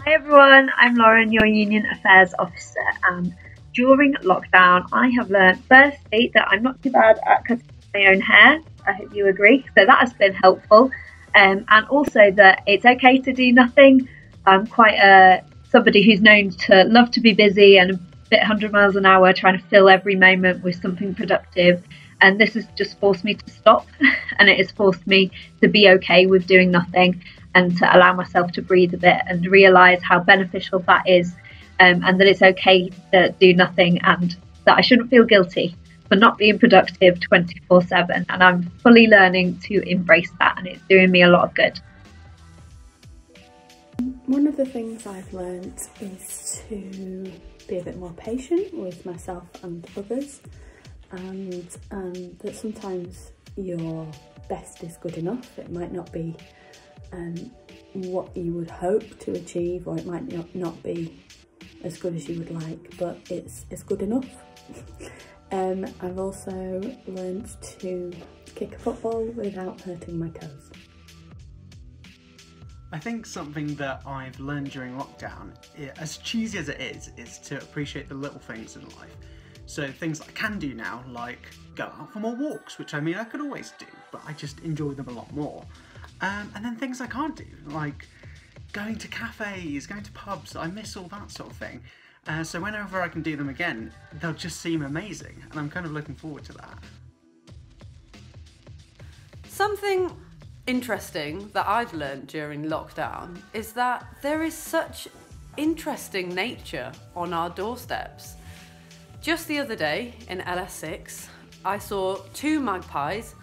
Hi everyone, I'm Lauren, your Union Affairs Officer, and during lockdown I have learned firstly that I'm not too bad at cutting my own hair. I hope you agree, so that has been helpful, and also that it's okay to do nothing. I'm quite somebody who's known to love to be busy and a bit 100 miles an hour trying to fill every moment with something productive, and this has just forced me to stop and it has forced me to be okay with doing nothing and to allow myself to breathe a bit and realise how beneficial that is, and that it's okay to do nothing and that I shouldn't feel guilty for not being productive 24/7. And I'm fully learning to embrace that, and it's doing me a lot of good. One of the things I've learnt is to be a bit more patient with myself and others, and that sometimes your best is good enough. It might not be what you would hope to achieve, or it might not be as good as you would like, but it's good enough. I've also learned to kick a football without hurting my toes. I think something that I've learned during lockdown, as cheesy as it is to appreciate the little things in life. So things I can do now, like go out for more walks, which I mean I could always do, but I just enjoy them a lot more. And then things I can't do, like going to cafes, going to pubs. I miss all that sort of thing. So whenever I can do them again, they'll just seem amazing, and I'm kind of looking forward to that. Something interesting that I've learned during lockdown is that there is such interesting nature on our doorsteps. Just the other day in LS6, I saw two magpies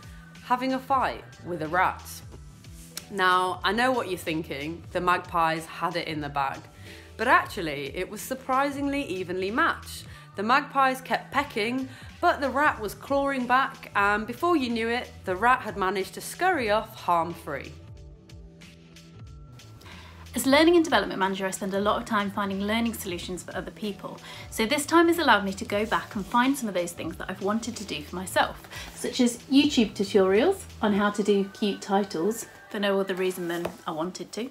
having a fight with a rat. Now, I know what you're thinking, the magpies had it in the bag, but actually it was surprisingly evenly matched. The magpies kept pecking, but the rat was clawing back, and before you knew it, the rat had managed to scurry off harm-free. As Learning and Development Manager, I spend a lot of time finding learning solutions for other people. So this time has allowed me to go back and find some of those things that I've wanted to do for myself, such as YouTube tutorials on how to do cute titles, for no other reason than I wanted to.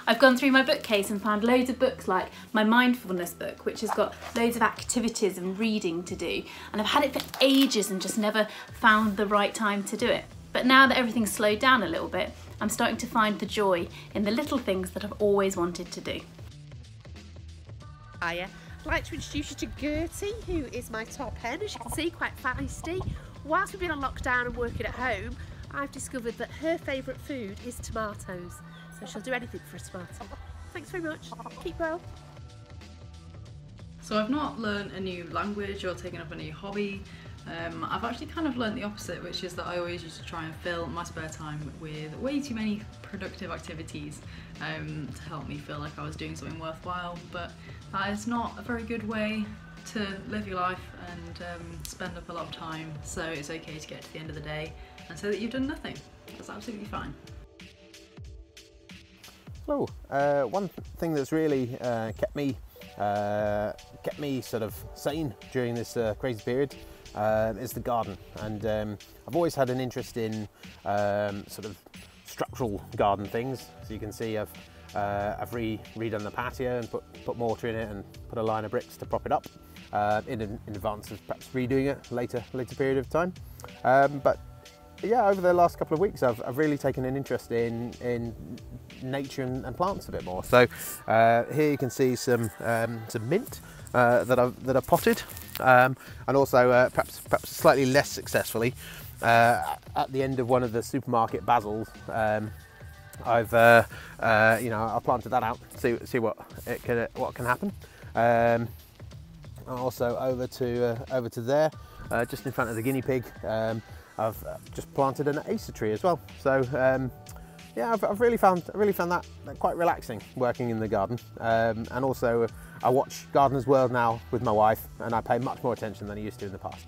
I've gone through my bookcase and found loads of books, like my mindfulness book, which has got loads of activities and reading to do, and I've had it for ages and just never found the right time to do it. But now that everything's slowed down a little bit, I'm starting to find the joy in the little things that I've always wanted to do. Hiya. I'd like to introduce you to Gertie, who is my top hen. As you can see, quite feisty. Whilst we've been on lockdown and working at home, I've discovered that her favourite food is tomatoes. So she'll do anything for a tomato. Thanks very much. Keep well. So I've not learnt a new language or taken up a new hobby. I've actually kind of learnt the opposite, which is that I always used to try and fill my spare time with way too many productive activities to help me feel like I was doing something worthwhile, but that is not a very good way to live your life and spend up a lot of time, so it's okay to get to the end of the day and say that you've done nothing. That's absolutely fine. Hello. One thing that's really kept me sort of sane during this crazy period is the garden, and I've always had an interest in sort of structural garden things. So you can see I've redone the patio and put mortar in it and put a line of bricks to prop it up in advance of perhaps redoing it later period of time. But yeah, over the last couple of weeks I've really taken an interest in nature and plants a bit more. So here you can see some mint that I've potted, and also perhaps slightly less successfully at the end of one of the supermarket basils. I've planted that out, see what can happen. Also over to there, just in front of the guinea pig, I've just planted an acer tree as well. So yeah, I've really found that quite relaxing, working in the garden. And also I watch Gardener's World now with my wife, and I pay much more attention than I used to in the past.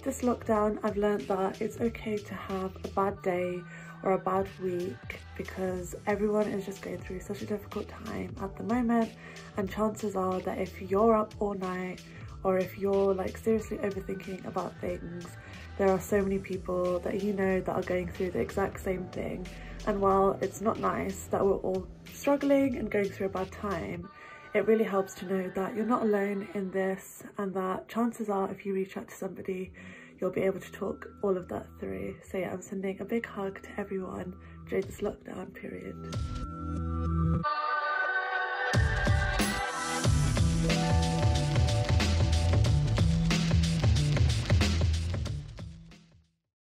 This lockdown, I've learnt that it's okay to have a bad day or a bad week, because everyone is just going through such a difficult time at the moment, and chances are that if you're up all night or if you're like seriously overthinking about things, there are so many people that you know that are going through the exact same thing. And while it's not nice that we're all struggling and going through a bad time, it really helps to know that you're not alone in this, and that chances are if you reach out to somebody, you'll be able to talk all of that through. So yeah, I'm sending a big hug to everyone during this lockdown period.